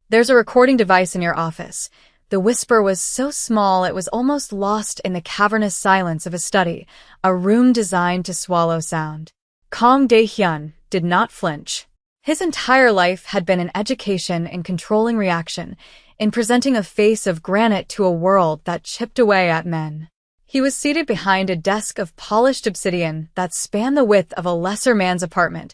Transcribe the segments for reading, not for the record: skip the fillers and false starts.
There's a recording device in your office. The whisper was so small it was almost lost in the cavernous silence of a study, a room designed to swallow sound. Kang Dae-hyun did not flinch. His entire life had been an education in controlling reaction, in presenting a face of granite to a world that chipped away at men. He was seated behind a desk of polished obsidian that spanned the width of a lesser man's apartment,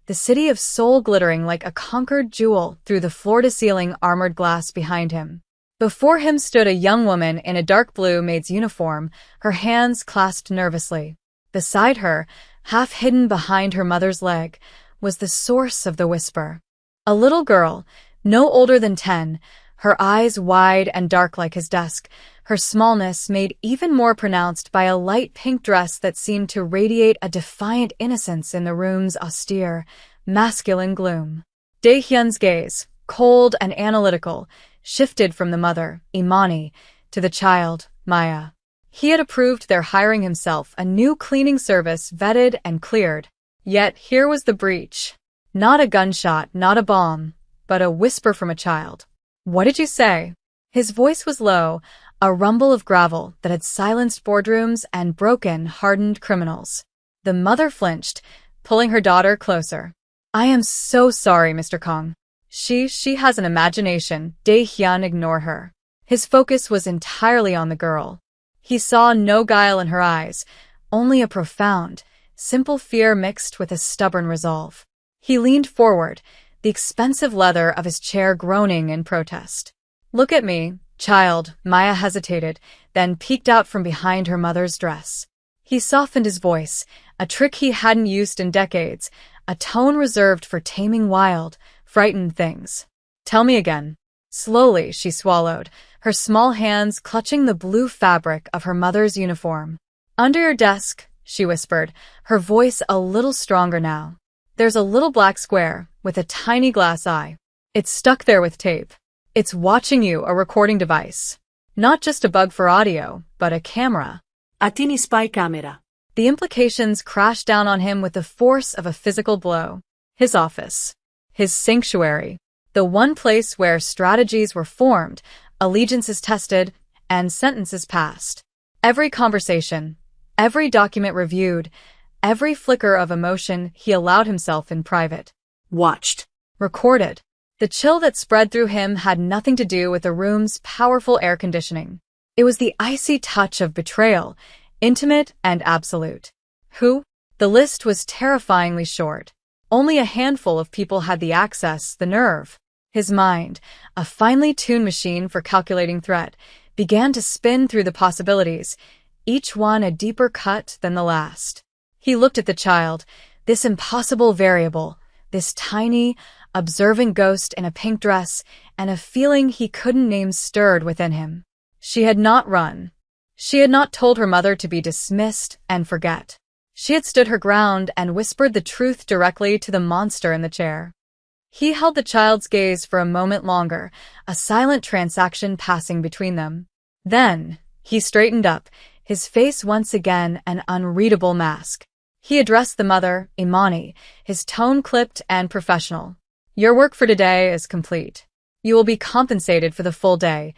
the city of Seoul glittering like a conquered jewel through the floor-to-ceiling armored glass behind him. Before him stood a young woman in a dark blue maid's uniform, her hands clasped nervously. Beside her, half hidden behind her mother's leg, was the source of the whisper. A little girl, no older than 10, her eyes wide and dark like his desk, her smallness made even more pronounced by a light pink dress that seemed to radiate a defiant innocence in the room's austere, masculine gloom. Dae-hyun's gaze, cold and analytical, shifted from the mother, Imani, to the child, Maya. He had approved their hiring himself a new cleaning service vetted and cleared. Yet here was the breach. Not a gunshot, not a bomb, but a whisper from a child. "What did you say?" His voice was low, a rumble of gravel that had silenced boardrooms and broken hardened criminals. The mother flinched, pulling her daughter closer. "I am so sorry, Mr. Kang. She has an imagination." Dae-hyun ignored her. His focus was entirely on the girl. He saw no guile in her eyes, only a profound, simple fear mixed with a stubborn resolve. He leaned forward, the expensive leather of his chair groaning in protest. "Look at me, child." Maya hesitated, then peeked out from behind her mother's dress. He softened his voice, a trick he hadn't used in decades, a tone reserved for taming wild, frightened things. "Tell me again." Slowly, she swallowed, her small hands clutching the blue fabric of her mother's uniform. "Under your desk," she whispered, her voice a little stronger now. "There's a little black square with a tiny glass eye. It's stuck there with tape. It's watching you, a recording device. Not just a bug for audio, but a camera." A teeny spy camera. The implications crashed down on him with the force of a physical blow. His office. His sanctuary. The one place where strategies were formed, allegiances tested, and sentences passed. Every conversation, every document reviewed, every flicker of emotion he allowed himself in private. Watched. Recorded. The chill that spread through him had nothing to do with the room's powerful air conditioning. It was the icy touch of betrayal, intimate and absolute. Who? The list was terrifyingly short. Only a handful of people had the access, the nerve. His mind, a finely tuned machine for calculating threat, began to spin through the possibilities, each one a deeper cut than the last. He looked at the child, this impossible variable, this tiny, observant ghost in a pink dress, and a feeling he couldn't name stirred within him. She had not run. She had not told her mother to be dismissed and forget. She had stood her ground and whispered the truth directly to the monster in the chair. He held the child's gaze for a moment longer, a silent transaction passing between them. Then, he straightened up, his face once again an unreadable mask. He addressed the mother, Imani, his tone clipped and professional. "Your work for today is complete. You will be compensated for the full day."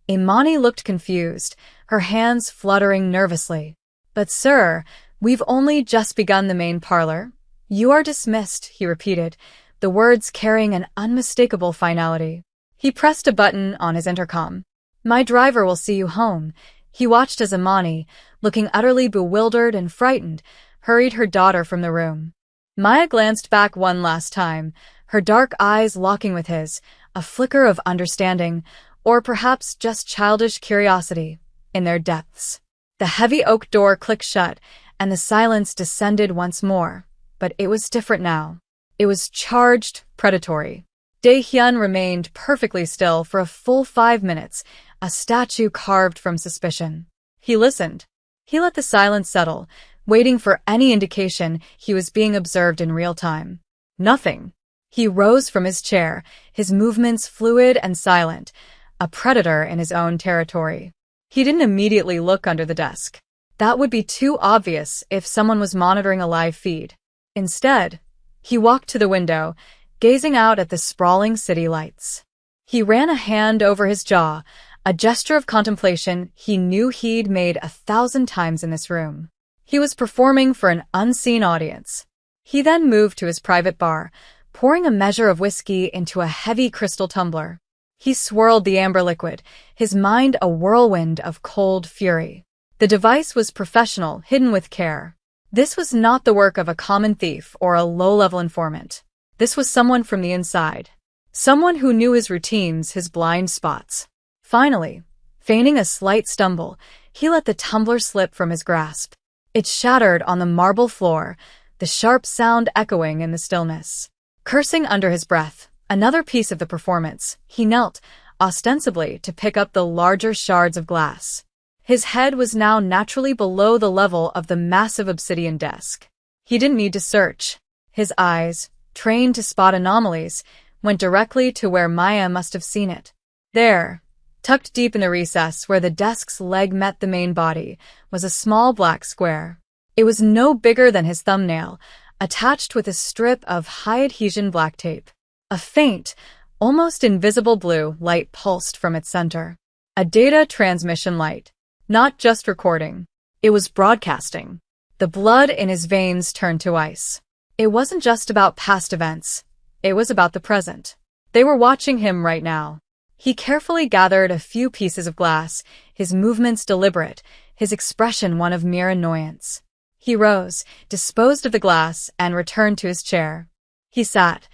Imani looked confused, her hands fluttering nervously. "But sir, we've only just begun the main parlor." "You are dismissed," he repeated, the words carrying an unmistakable finality. He pressed a button on his intercom. "My driver will see you home." He watched as Imani, looking utterly bewildered and frightened, hurried her daughter from the room. Maya glanced back one last time, her dark eyes locking with his, a flicker of understanding, or perhaps just childish curiosity, in their depths. The heavy oak door clicked shut, and the silence descended once more, but it was different now. It was charged, predatory. Dae-hyun remained perfectly still for a full 5 minutes, a statue carved from suspicion. He listened. He let the silence settle, waiting for any indication he was being observed in real time. Nothing. He rose from his chair, his movements fluid and silent, a predator in his own territory. He didn't immediately look under the desk. That would be too obvious if someone was monitoring a live feed. Instead, he walked to the window, gazing out at the sprawling city lights. He ran a hand over his jaw, a gesture of contemplation he knew he'd made 1,000 times in this room. He was performing for an unseen audience. He then moved to his private bar, pouring a measure of whiskey into a heavy crystal tumbler. He swirled the amber liquid, his mind a whirlwind of cold fury. The device was professional, hidden with care. This was not the work of a common thief or a low-level informant. This was someone from the inside. Someone who knew his routines, his blind spots. Finally, feigning a slight stumble, he let the tumbler slip from his grasp. It shattered on the marble floor, the sharp sound echoing in the stillness. Cursing under his breath, another piece of the performance, he knelt, ostensibly to pick up the larger shards of glass. His head was now naturally below the level of the massive obsidian desk. He didn't need to search. His eyes, trained to spot anomalies, went directly to where Maya must have seen it. There, tucked deep in the recess where the desk's leg met the main body, was a small black square. It was no bigger than his thumbnail, attached with a strip of high-adhesion black tape. A faint, almost invisible blue light pulsed from its center. A data transmission light. Not just recording. It was broadcasting. The blood in his veins turned to ice. It wasn't just about past events. It was about the present. They were watching him right now. He carefully gathered a few pieces of glass, his movements deliberate, his expression one of mere annoyance. He rose, disposed of the glass, and returned to his chair. He sat,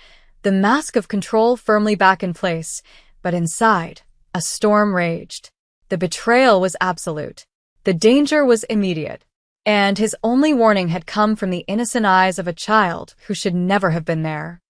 the mask of control firmly back in place, but inside, a storm raged. The betrayal was absolute. The danger was immediate. And his only warning had come from the innocent eyes of a child who should never have been there.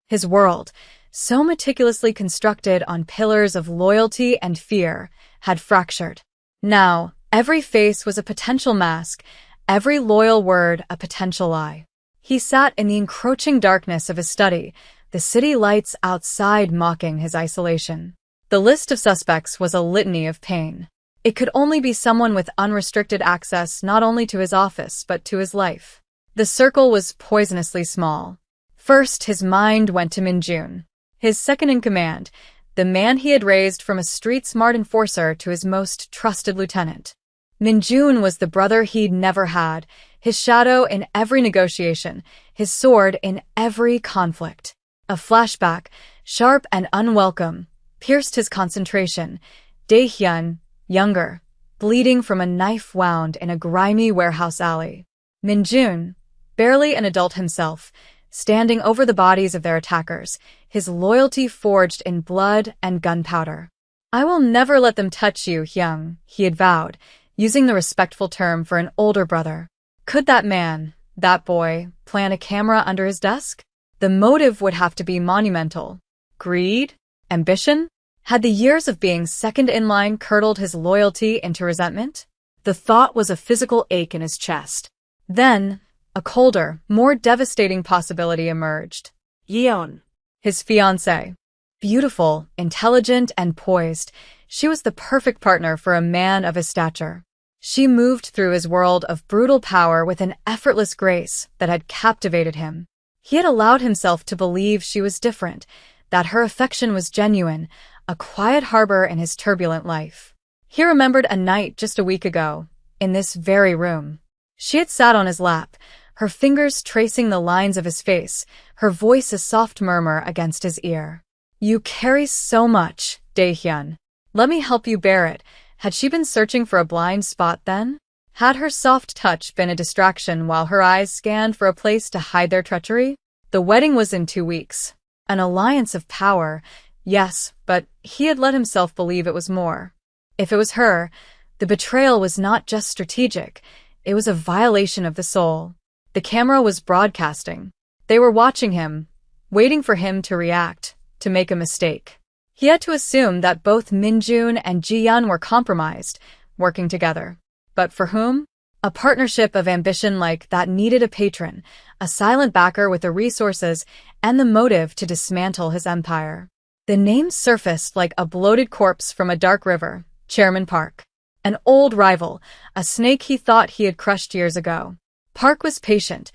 His world, so meticulously constructed on pillars of loyalty and fear, had fractured. Now, every face was a potential mask, every loyal word a potential lie. He sat in the encroaching darkness of his study, the city lights outside mocking his isolation. The list of suspects was a litany of pain. It could only be someone with unrestricted access not only to his office but to his life. The circle was poisonously small. First, his mind went to Minjun, his second-in-command, the man he had raised from a street-smart enforcer to his most trusted lieutenant. Minjun was the brother he'd never had, his shadow in every negotiation, his sword in every conflict. A flashback, sharp and unwelcome, pierced his concentration. Dae-hyun, younger, bleeding from a knife wound in a grimy warehouse alley. Minjun, barely an adult himself, standing over the bodies of their attackers, his loyalty forged in blood and gunpowder. "I will never let them touch you, Hyung," he had vowed, using the respectful term for an older brother. Could that man, that boy, plant a camera under his desk? The motive would have to be monumental. Greed? Ambition? Had the years of being second in line curdled his loyalty into resentment? The thought was a physical ache in his chest. Then, a colder, more devastating possibility emerged. Yeon. His fiancée. Beautiful, intelligent, and poised, she was the perfect partner for a man of his stature. She moved through his world of brutal power with an effortless grace that had captivated him. He had allowed himself to believe she was different, that her affection was genuine, a quiet harbor in his turbulent life. He remembered a night just a week ago, in this very room. She had sat on his lap, her fingers tracing the lines of his face, her voice a soft murmur against his ear. "You carry so much, Dae-hyun. Let me help you bear it." Had she been searching for a blind spot then? Had her soft touch been a distraction while her eyes scanned for a place to hide their treachery? The wedding was in 2 weeks. An alliance of power, yes, but he had let himself believe it was more. If it was her, the betrayal was not just strategic, it was a violation of the soul. The camera was broadcasting. They were watching him, waiting for him to react, to make a mistake. He had to assume that both Minjun and Ji-yeon were compromised, working together. But for whom? A partnership of ambition like that needed a patron, a silent backer with the resources and the motive to dismantle his empire. The name surfaced like a bloated corpse from a dark river, Chairman Park. An old rival, a snake he thought he had crushed years ago. Park was patient,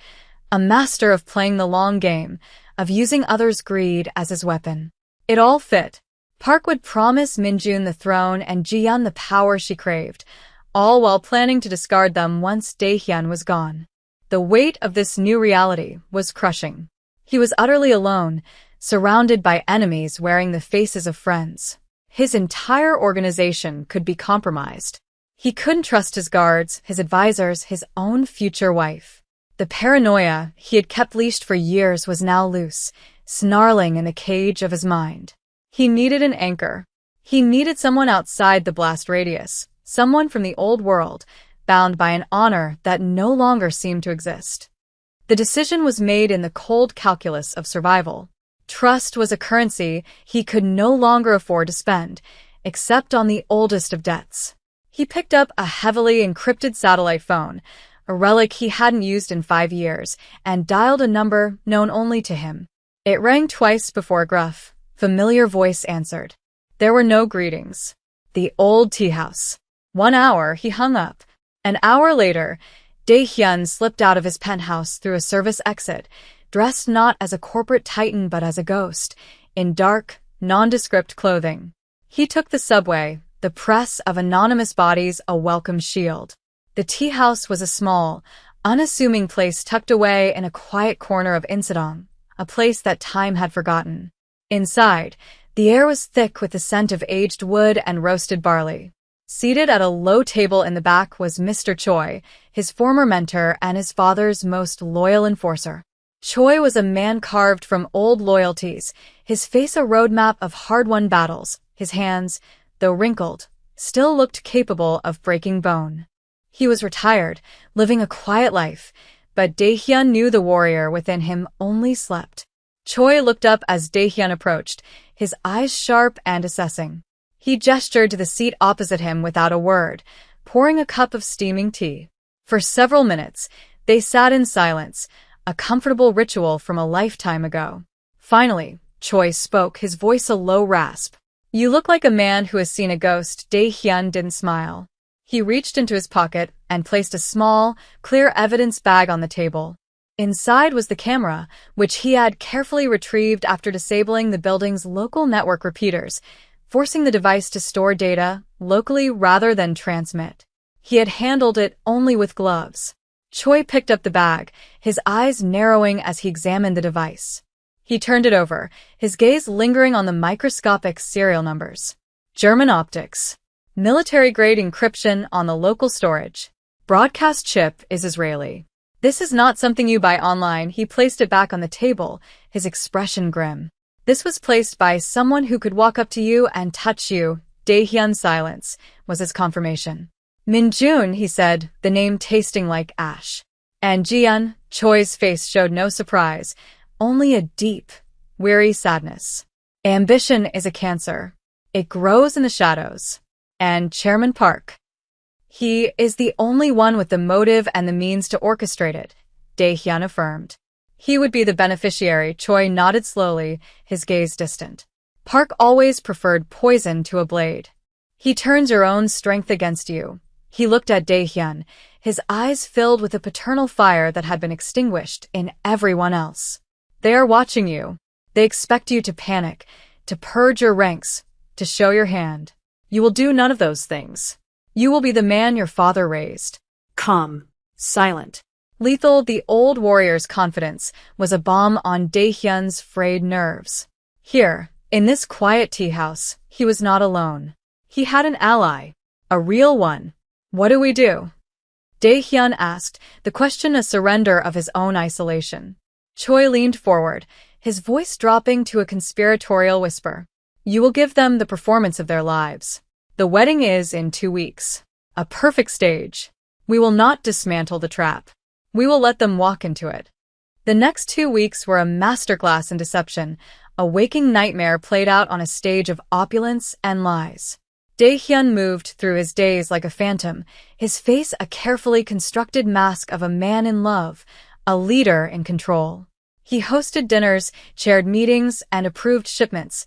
a master of playing the long game, of using others' greed as his weapon. It all fit. Park would promise Minjun the throne and Ji-yeon the power she craved, all while planning to discard them once Dae-hyun was gone. The weight of this new reality was crushing. He was utterly alone, surrounded by enemies wearing the faces of friends. His entire organization could be compromised. He couldn't trust his guards, his advisors, his own future wife. The paranoia he had kept leashed for years was now loose, snarling in the cage of his mind. He needed an anchor. He needed someone outside the blast radius, someone from the old world, bound by an honor that no longer seemed to exist. The decision was made in the cold calculus of survival. Trust was a currency he could no longer afford to spend, except on the oldest of debts. He picked up a heavily encrypted satellite phone, a relic he hadn't used in 5 years, and dialed a number known only to him. It rang twice before a gruff, familiar voice answered. There were no greetings. The old tea house. 1 hour, he hung up. An hour later, Dae-hyun slipped out of his penthouse through a service exit, dressed not as a corporate titan but as a ghost, in dark, nondescript clothing. He took the subway, the press of anonymous bodies a welcome shield. The tea house was a small, unassuming place tucked away in a quiet corner of Insadong, a place that time had forgotten. Inside, the air was thick with the scent of aged wood and roasted barley. Seated at a low table in the back was Mr. Choi, his former mentor and his father's most loyal enforcer. Choi was a man carved from old loyalties, his face a roadmap of hard-won battles. His hands, though wrinkled, still looked capable of breaking bone. He was retired, living a quiet life, but Dae-hyun knew the warrior within him only slept. Choi looked up as Dae-hyun approached, his eyes sharp and assessing. He gestured to the seat opposite him without a word, pouring a cup of steaming tea. For several minutes, they sat in silence, a comfortable ritual from a lifetime ago. Finally, Choi spoke, his voice a low rasp. You look like a man who has seen a ghost. Dae-hyun didn't smile. He reached into his pocket and placed a small, clear evidence bag on the table. Inside was the camera, which he had carefully retrieved after disabling the building's local network repeaters, forcing the device to store data locally rather than transmit. He had handled it only with gloves. Choi picked up the bag, his eyes narrowing as he examined the device. He turned it over, his gaze lingering on the microscopic serial numbers. German optics. Military-grade encryption on the local storage. Broadcast chip is Israeli. This is not something you buy online. He placed it back on the table, his expression grim. This was placed by someone who could walk up to you and touch you. Dae-hyun's silence was his confirmation. Minjun, he said, the name tasting like ash. And Ji-yeon, Choi's face showed no surprise, only a deep, weary sadness. Ambition is a cancer. It grows in the shadows. And Chairman Park. He is the only one with the motive and the means to orchestrate it, Dae-hyun affirmed. He would be the beneficiary. Choi nodded slowly, his gaze distant. Park always preferred poison to a blade. He turns your own strength against you. He looked at Dae-hyun, his eyes filled with a paternal fire that had been extinguished in everyone else. They are watching you. They expect you to panic, to purge your ranks, to show your hand. You will do none of those things. You will be the man your father raised. Calm. Silent. Lethal, the old warrior's confidence was a balm on Dae-hyun's frayed nerves. Here, in this quiet tea house, he was not alone. He had an ally. A real one. What do we do? Dae-hyun asked, the question a surrender of his own isolation. Choi leaned forward, his voice dropping to a conspiratorial whisper. You will give them the performance of their lives. The wedding is in 2 weeks. A perfect stage. We will not dismantle the trap. We will let them walk into it. The next 2 weeks were a masterclass in deception, a waking nightmare played out on a stage of opulence and lies. Dae-hyun moved through his days like a phantom, his face a carefully constructed mask of a man in love, a leader in control. He hosted dinners, chaired meetings, and approved shipments,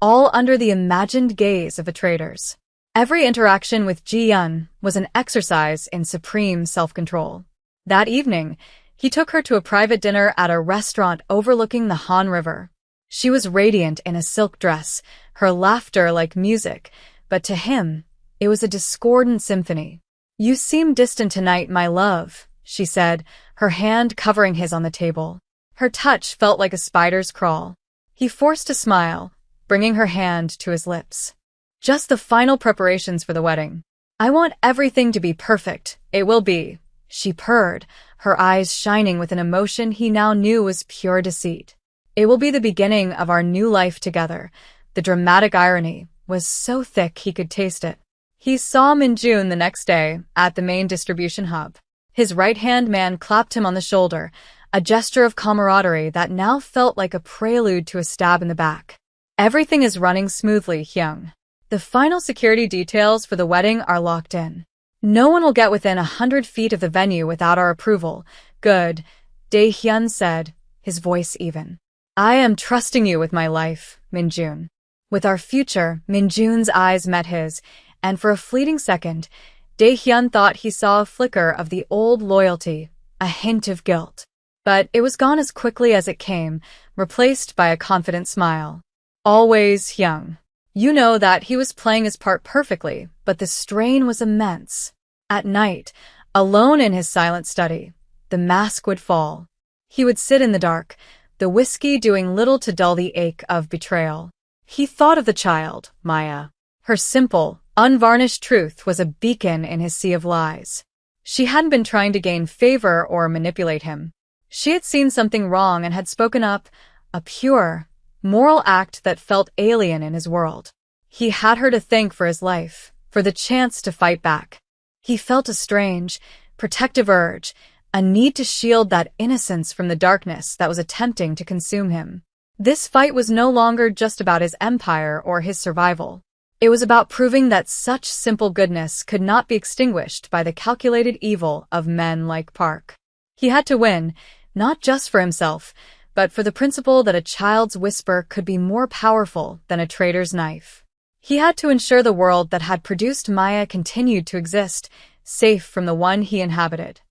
all under the imagined gaze of the traders. Every interaction with Ji-yeon was an exercise in supreme self-control. That evening, he took her to a private dinner at a restaurant overlooking the Han River. She was radiant in a silk dress, her laughter like music, but to him, it was a discordant symphony. "You seem distant tonight, my love," she said, her hand covering his on the table. Her touch felt like a spider's crawl. He forced a smile, bringing her hand to his lips. "Just the final preparations for the wedding. I want everything to be perfect. It will be," she purred, her eyes shining with an emotion he now knew was pure deceit. "It will be the beginning of our new life together." The dramatic irony was so thick he could taste it. He saw Min-jun the next day at the main distribution hub. His right-hand man clapped him on the shoulder, a gesture of camaraderie that now felt like a prelude to a stab in the back. "Everything is running smoothly, Hyung. The final security details for the wedding are locked in. No one will get within 100 feet of the venue without our approval." "Good," Dae-hyun said, his voice even. "I am trusting you with my life, Min-jun." "With our future," Min-jun's eyes met his, and for a fleeting second, Dae-hyun thought he saw a flicker of the old loyalty, a hint of guilt. But it was gone as quickly as it came, replaced by a confident smile. "Always, Hyung." You know that he was playing his part perfectly, but the strain was immense. At night, alone in his silent study, the mask would fall. He would sit in the dark, the whiskey doing little to dull the ache of betrayal. He thought of the child, Maya. Her simple, unvarnished truth was a beacon in his sea of lies. She hadn't been trying to gain favor or manipulate him. She had seen something wrong and had spoken up, a pure, moral act that felt alien in his world. He had her to thank for his life, for the chance to fight back. He felt a strange, protective urge, a need to shield that innocence from the darkness that was attempting to consume him. This fight was no longer just about his empire or his survival. It was about proving that such simple goodness could not be extinguished by the calculated evil of men like Park. He had to win, not just for himself, but for the principle that a child's whisper could be more powerful than a traitor's knife. He had to ensure the world that had produced Maya continued to exist, safe from the one he inhabited.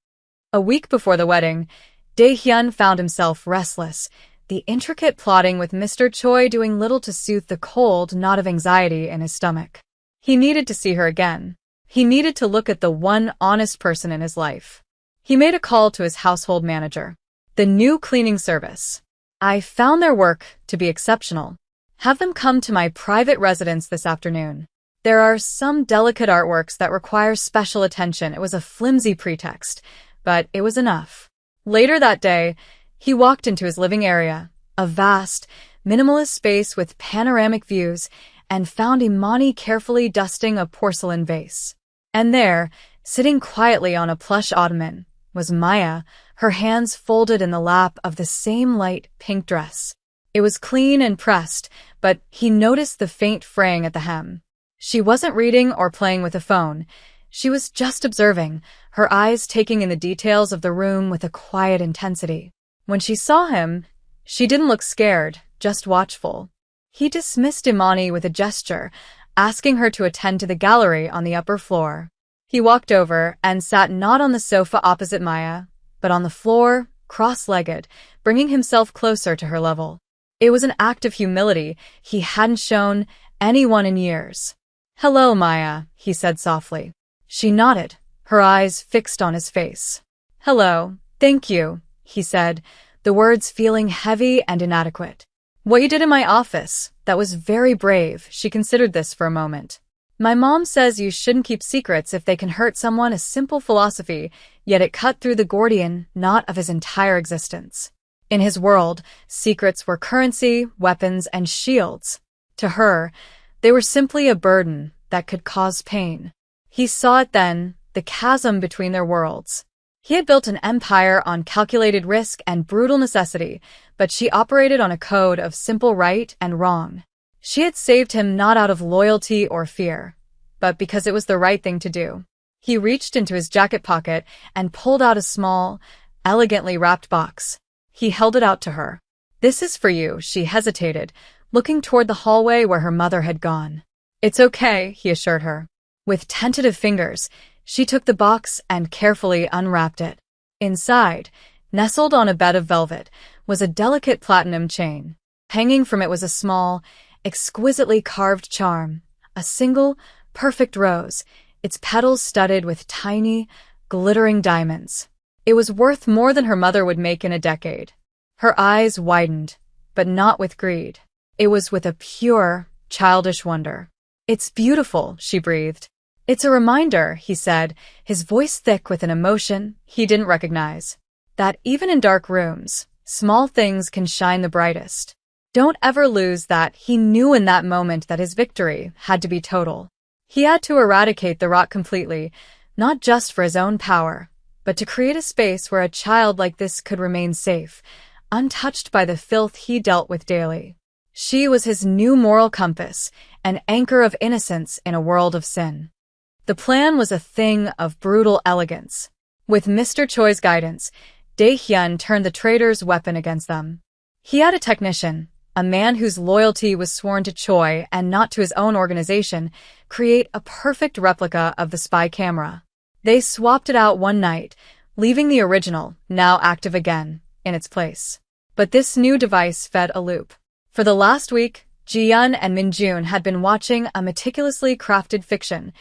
A week before the wedding, Dae-hyun found himself restless, the intricate plotting with Mr. Choi doing little to soothe the cold knot of anxiety in his stomach. He needed to see her again. He needed to look at the one honest person in his life. He made a call to his household manager. "The new cleaning service. I found their work to be exceptional. Have them come to my private residence this afternoon. There are some delicate artworks that require special attention." It was a flimsy pretext, but it was enough. Later that day, he walked into his living area, a vast, minimalist space with panoramic views, and found Imani carefully dusting a porcelain vase. And there, sitting quietly on a plush ottoman, was Maya, her hands folded in the lap of the same light pink dress. It was clean and pressed, but he noticed the faint fraying at the hem. She wasn't reading or playing with a phone. She was just observing, her eyes taking in the details of the room with a quiet intensity. When she saw him, she didn't look scared, just watchful. He dismissed Imani with a gesture, asking her to attend to the gallery on the upper floor. He walked over and sat not on the sofa opposite Maya, but on the floor, cross-legged, bringing himself closer to her level. It was an act of humility he hadn't shown anyone in years. "Hello, Maya," he said softly. She nodded, her eyes fixed on his face. "Hello, thank you," he said, the words feeling heavy and inadequate. "What you did in my office, that was very brave." She considered this for a moment. "My mom says you shouldn't keep secrets if they can hurt someone, a simple philosophy, yet it cut through the Gordian knot of his entire existence. In his world, secrets were currency, weapons, and shields. To her, they were simply a burden that could cause pain. He saw it then, the chasm between their worlds. He had built an empire on calculated risk and brutal necessity, but she operated on a code of simple right and wrong. She had saved him not out of loyalty or fear, but because it was the right thing to do. He reached into his jacket pocket and pulled out a small, elegantly wrapped box. He held it out to her. "This is for you," she hesitated, looking toward the hallway where her mother had gone. "It's okay," he assured her. With tentative fingers, she took the box and carefully unwrapped it. Inside, nestled on a bed of velvet, was a delicate platinum chain. Hanging from it was a small, exquisitely carved charm, a single, perfect rose, its petals studded with tiny, glittering diamonds. It was worth more than her mother would make in a decade. Her eyes widened, but not with greed. It was with a pure, childish wonder. "It's beautiful," she breathed. "It's a reminder," he said, his voice thick with an emotion he didn't recognize, "that even in dark rooms, small things can shine the brightest." Don't ever lose that. He knew in that moment that his victory had to be total. He had to eradicate the rot completely, not just for his own power, but to create a space where a child like this could remain safe, untouched by the filth he dealt with daily. She was his new moral compass, an anchor of innocence in a world of sin. The plan was a thing of brutal elegance. With Mr. Choi's guidance, Dae-hyun turned the traitor's weapon against them. He had a technician, a man whose loyalty was sworn to Choi and not to his own organization, create a perfect replica of the spy camera. They swapped it out one night, leaving the original, now active again, in its place. But this new device fed a loop. For the last week, Ji-yeon and Min-joon had been watching a meticulously crafted fiction,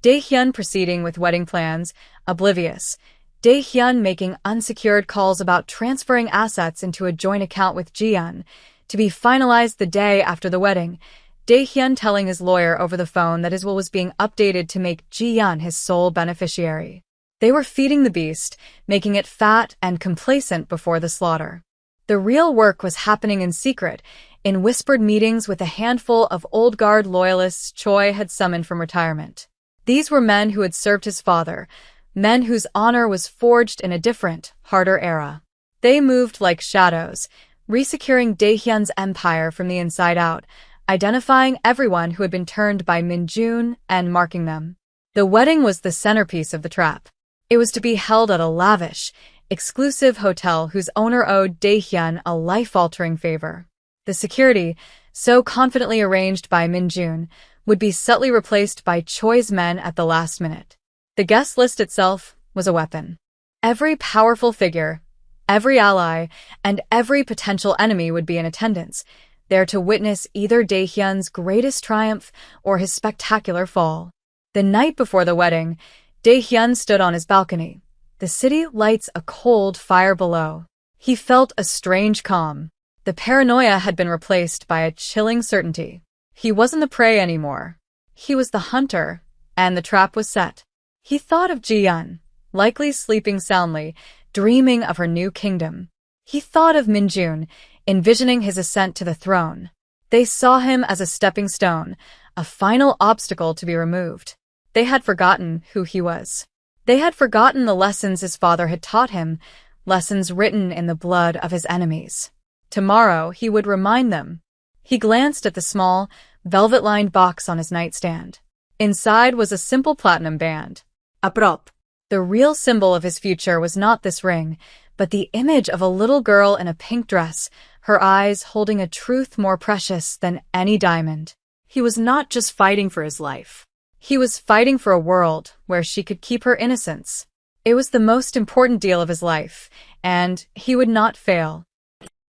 Dae-hyun proceeding with wedding plans, oblivious, Dae-hyun making unsecured calls about transferring assets into a joint account with Ji-yeon, to be finalized the day after the wedding, Dae-hyun telling his lawyer over the phone that his will was being updated to make Ji-yeon his sole beneficiary. They were feeding the beast, making it fat and complacent before the slaughter. The real work was happening in secret, in whispered meetings with a handful of old guard loyalists Choi had summoned from retirement. These were men who had served his father, men whose honor was forged in a different, harder era. They moved like shadows, resecuring Dae-hyun's empire from the inside out, identifying everyone who had been turned by Min-joon and marking them. The wedding was the centerpiece of the trap. It was to be held at a lavish, exclusive hotel whose owner owed Dae-hyun a life-altering favor. The security, so confidently arranged by Min-joon, would be subtly replaced by Choi's men at the last minute. The guest list itself was a weapon. Every powerful figure, every ally, and every potential enemy would be in attendance, there to witness either Dae-hyun's greatest triumph or his spectacular fall. The night before the wedding, Dae-hyun stood on his balcony. The city lights a cold fire below. He felt a strange calm. The paranoia had been replaced by a chilling certainty. He wasn't the prey anymore. He was the hunter, and the trap was set. He thought of Ji-yeon, likely sleeping soundly, dreaming of her new kingdom. He thought of Min-joon, envisioning his ascent to the throne. They saw him as a stepping stone, a final obstacle to be removed. They had forgotten who he was. They had forgotten the lessons his father had taught him, lessons written in the blood of his enemies. Tomorrow he would remind them. He glanced at the small, velvet-lined box on his nightstand. Inside was a simple platinum band. A prop. The real symbol of his future was not this ring, but the image of a little girl in a pink dress, her eyes holding a truth more precious than any diamond. He was not just fighting for his life. He was fighting for a world where she could keep her innocence. It was the most important deal of his life, and he would not fail.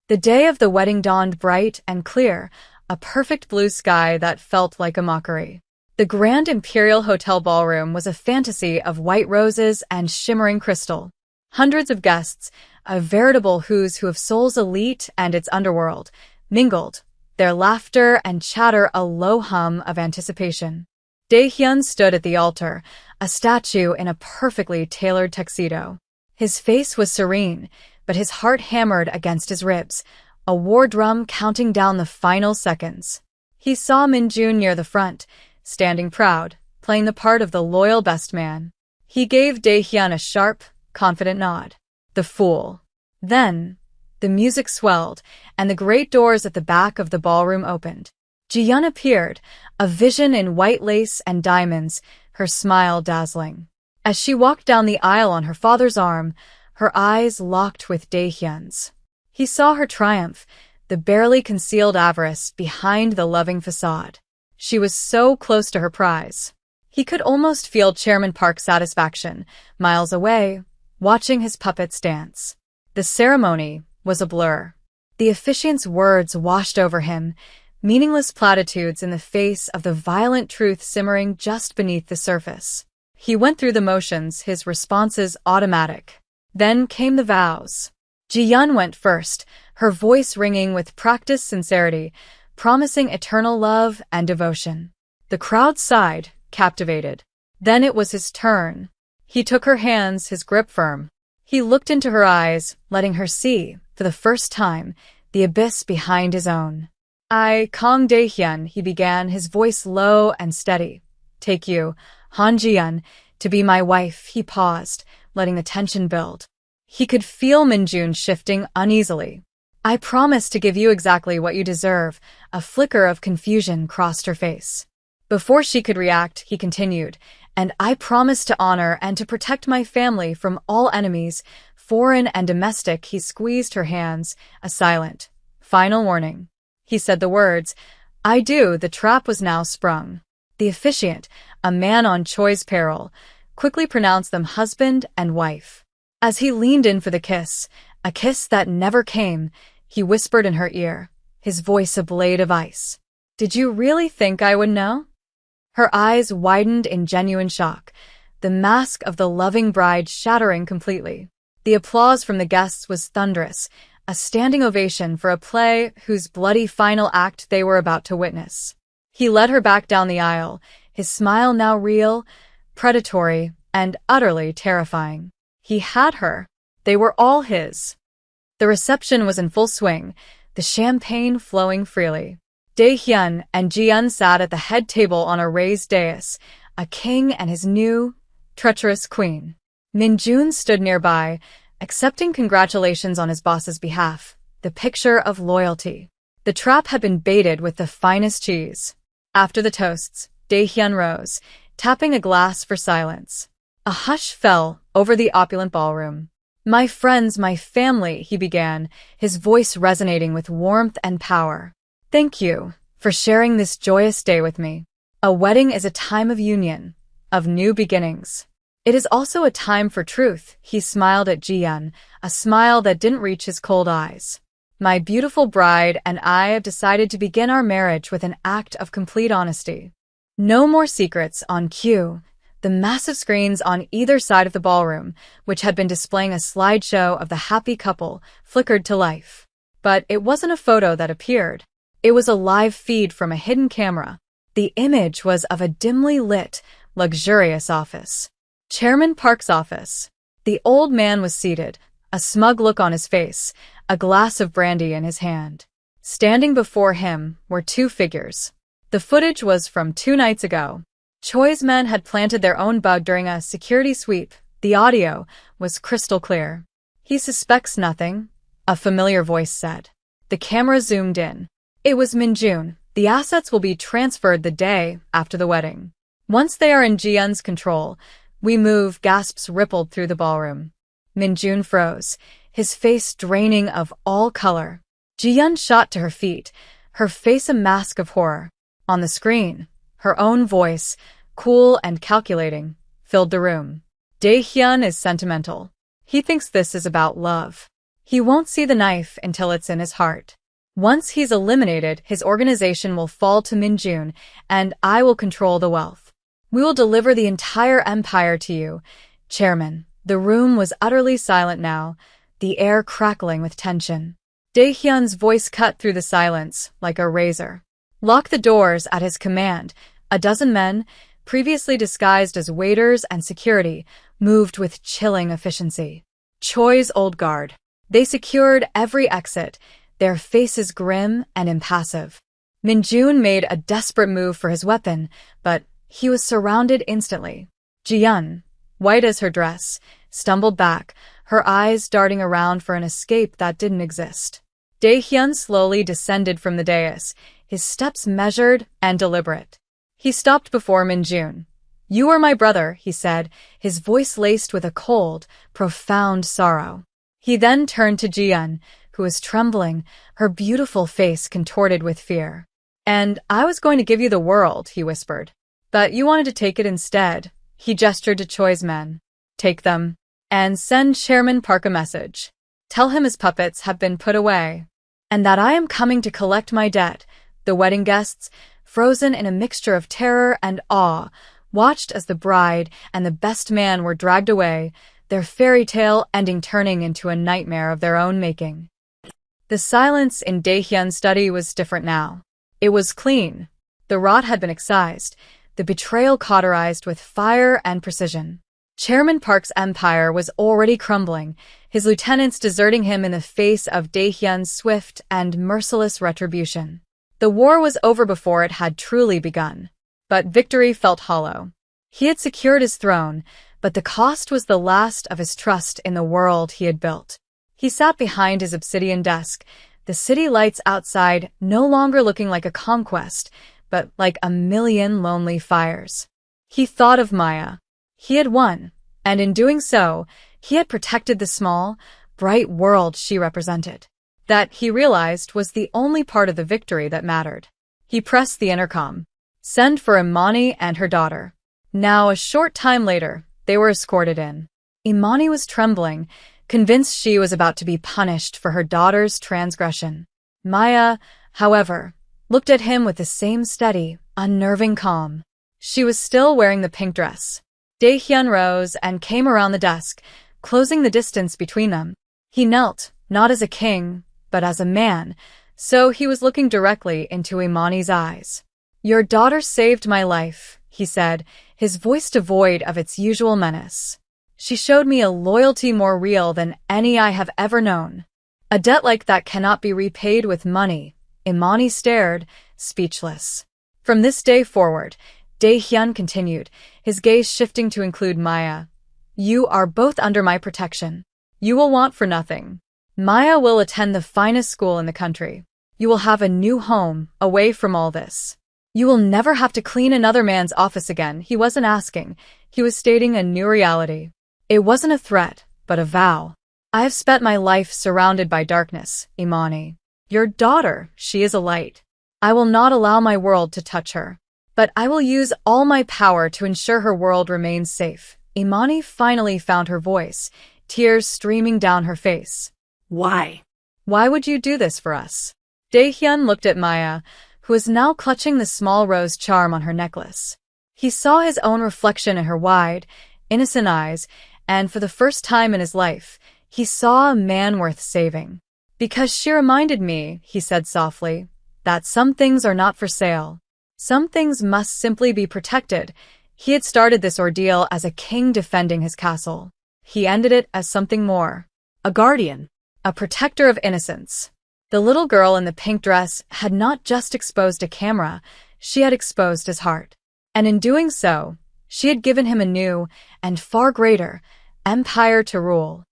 The day of the wedding dawned bright and clear, a perfect blue sky that felt like a mockery. The Grand Imperial Hotel ballroom was a fantasy of white roses and shimmering crystal. Hundreds of guests, a veritable who's who of Seoul's elite and its underworld, mingled, their laughter and chatter a low hum of anticipation. Dae-hyun stood at the altar, a statue in a perfectly tailored tuxedo. His face was serene, but his heart hammered against his ribs, a war drum counting down the final seconds. He saw Min-joon near the front, standing proud, playing the part of the loyal best man. He gave Dae-hyun a sharp, confident nod. The fool. Then, the music swelled, and the great doors at the back of the ballroom opened. Ji-yeon appeared, a vision in white lace and diamonds, her smile dazzling. As she walked down the aisle on her father's arm, her eyes locked with Dae-hyun's. He saw her triumph, the barely concealed avarice behind the loving facade. She was so close to her prize. He could almost feel Chairman Park's satisfaction, miles away, watching his puppets dance. The ceremony was a blur. The officiant's words washed over him, meaningless platitudes in the face of the violent truth simmering just beneath the surface. He went through the motions, his responses automatic. Then came the vows. Ji-yeon went first, her voice ringing with practiced sincerity, promising eternal love and devotion. The crowd sighed, captivated. Then it was his turn. He took her hands, his grip firm. He looked into her eyes, letting her see, for the first time, the abyss behind his own. "I, Kang Dae-hyun," he began, his voice low and steady. "Take you, Han Ji-yeon, to be my wife." He paused, letting the tension build. He could feel Min-jun shifting uneasily. "I promise to give you exactly what you deserve." A flicker of confusion crossed her face. Before she could react, he continued, "And I promise to honor and to protect my family from all enemies, foreign and domestic." He squeezed her hands, a silent, final warning. He said the words, "I do." The trap was now sprung. The officiant, a man on Choi's peril, quickly pronounced them husband and wife. As he leaned in for the kiss, a kiss that never came, he whispered in her ear, his voice a blade of ice. "Did you really think I would know?" Her eyes widened in genuine shock, the mask of the loving bride shattering completely. The applause from the guests was thunderous, a standing ovation for a play whose bloody final act they were about to witness. He led her back down the aisle, his smile now real, predatory, and utterly terrifying. He had her. They were all his. The reception was in full swing, the champagne flowing freely. Dae-hyun and Ji-yeon sat at the head table on a raised dais, a king and his new, treacherous queen. Min-jun stood nearby, accepting congratulations on his boss's behalf, the picture of loyalty. The trap had been baited with the finest cheese. After the toasts, Dae-hyun rose, tapping a glass for silence. A hush fell over the opulent ballroom. "My friends, my family," he began, his voice resonating with warmth and power. "Thank you for sharing this joyous day with me. A wedding is a time of union, of new beginnings. It is also a time for truth." He smiled at Ji-yeon, a smile that didn't reach his cold eyes. "My beautiful bride and I have decided to begin our marriage with an act of complete honesty. No more secrets." On cue, the massive screens on either side of the ballroom, which had been displaying a slideshow of the happy couple, flickered to life. But it wasn't a photo that appeared. It was a live feed from a hidden camera. The image was of a dimly lit, luxurious office. Chairman Park's office. The old man was seated, a smug look on his face, a glass of brandy in his hand. Standing before him were two figures. The footage was from 2 nights ago. Choi's men had planted their own bug during a security sweep. The audio was crystal clear. "He suspects nothing," a familiar voice said. The camera zoomed in. It was Min-jun. "The assets will be transferred the day after the wedding. Once they are in Ji-yeon's control, we move." Gasps rippled through the ballroom. Min-jun froze, his face draining of all color. Ji-yeon shot to her feet, her face a mask of horror. On the screen, her own voice, cool and calculating, filled the room. "Dae-hyun is sentimental. He thinks this is about love. He won't see the knife until it's in his heart. Once he's eliminated, his organization will fall to Min-jun, and I will control the wealth. We will deliver the entire empire to you, Chairman." The room was utterly silent now, the air crackling with tension. Dae-hyun's voice cut through the silence like a razor. "Lock the doors." At his command, a dozen men, previously disguised as waiters and security, moved with chilling efficiency. Choi's old guard. They secured every exit, their faces grim and impassive. Min-jun made a desperate move for his weapon, but he was surrounded instantly. Ji-yeon, white as her dress, stumbled back, her eyes darting around for an escape that didn't exist. Dae-hyun slowly descended from the dais, his steps measured and deliberate. He stopped before Min-jun. "You are my brother," he said, his voice laced with a cold, profound sorrow. He then turned to Ji-yeon, who was trembling, her beautiful face contorted with fear. "And I was going to give you the world," he whispered. "But you wanted to take it instead." He gestured to Choi's men. "Take them, and send Chairman Park a message. Tell him his puppets have been put away." and that I am coming to collect my debt." The wedding guests, frozen in a mixture of terror and awe, watched as the bride and the best man were dragged away, their fairy tale ending turning into a nightmare of their own making. The silence in Daehyun's study was different now. It was clean. The rot had been excised, the betrayal cauterized with fire and precision. Chairman Park's empire was already crumbling, his lieutenants deserting him in the face of Daehyun's swift and merciless retribution. The war was over before it had truly begun. But victory felt hollow. He had secured his throne, but the cost was the last of his trust in the world he had built. He sat behind his obsidian desk, the city lights outside no longer looking like a conquest, but like a million lonely fires. He thought of Maya. He had won, and in doing so, he had protected the small, bright world she represented. That, he realized, was the only part of the victory that mattered. He pressed the intercom. "Send for Imani and her daughter." Now, a short time later, they were escorted in. Imani was trembling, convinced she was about to be punished for her daughter's transgression. Maya, however, looked at him with the same steady, unnerving calm. She was still wearing the pink dress. Daehyun rose and came around the desk, closing the distance between them. He knelt, not as a king, but as a man, so he was looking directly into Imani's eyes. "Your daughter saved my life," he said, his voice devoid of its usual menace. "She showed me a loyalty more real than any I have ever known. A debt like that cannot be repaid with money." Imani stared, speechless. From this day forward, Daehyun continued, his gaze shifting to include Maya. "You are both under my protection. You will want for nothing. Maya will attend the finest school in the country. You will have a new home, away from all this. You will never have to clean another man's office again." He wasn't asking, he was stating a new reality. It wasn't a threat, but a vow. "I have spent my life surrounded by darkness, Imani. Your daughter, she is a light. I will not allow my world to touch her. But I will use all my power to ensure her world remains safe." Imani finally found her voice, tears streaming down her face. Why? "Why would you do this for us?" Daehyun looked at Maya, who was now clutching the small rose charm on her necklace. He saw his own reflection in her wide, innocent eyes, and for the first time in his life, he saw a man worth saving. "Because she reminded me," he said softly, "that some things are not for sale. Some things must simply be protected." He had started this ordeal as a king defending his castle. He ended it as something more. A guardian. A protector of innocence. The little girl in the pink dress had not just exposed a camera, she had exposed his heart. And in doing so, she had given him a new, and far greater, empire to rule.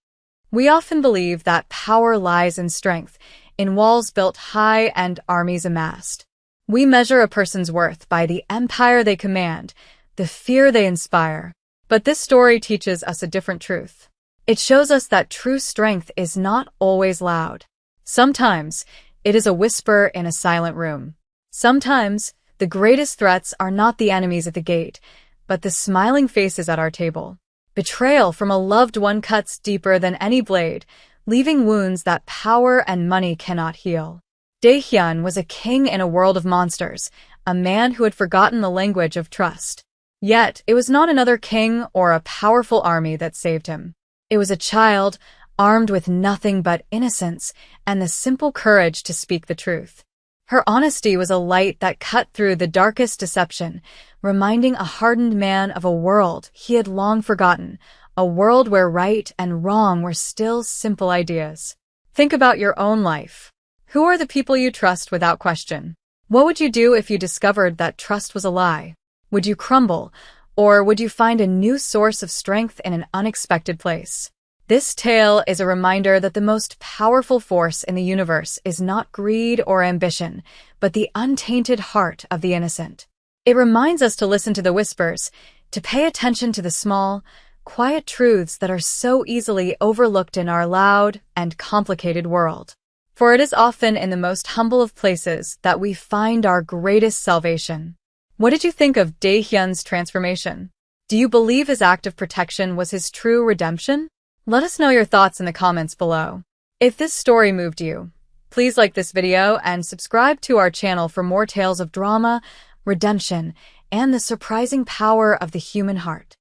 We often believe that power lies in strength, in walls built high and armies amassed. We measure a person's worth by the empire they command, the fear they inspire. But this story teaches us a different truth. It shows us that true strength is not always loud. Sometimes, it is a whisper in a silent room. Sometimes, the greatest threats are not the enemies at the gate, but the smiling faces at our table. Betrayal from a loved one cuts deeper than any blade, leaving wounds that power and money cannot heal. Daehyun was a king in a world of monsters, a man who had forgotten the language of trust. Yet, it was not another king or a powerful army that saved him. It was a child, armed with nothing but innocence and the simple courage to speak the truth. Her honesty was a light that cut through the darkest deception, reminding a hardened man of a world he had long forgotten, a world where right and wrong were still simple ideas. Think about your own life. Who are the people you trust without question? What would you do if you discovered that trust was a lie? Would you crumble, or would you find a new source of strength in an unexpected place? This tale is a reminder that the most powerful force in the universe is not greed or ambition, but the untainted heart of the innocent. It reminds us to listen to the whispers, to pay attention to the small, quiet truths that are so easily overlooked in our loud and complicated world. For it is often in the most humble of places that we find our greatest salvation. What did you think of Daehyun's transformation? Do you believe his act of protection was his true redemption? Let us know your thoughts in the comments below. If this story moved you, Please like this video and subscribe to our channel for more tales of drama, redemption, and the surprising power of the human heart.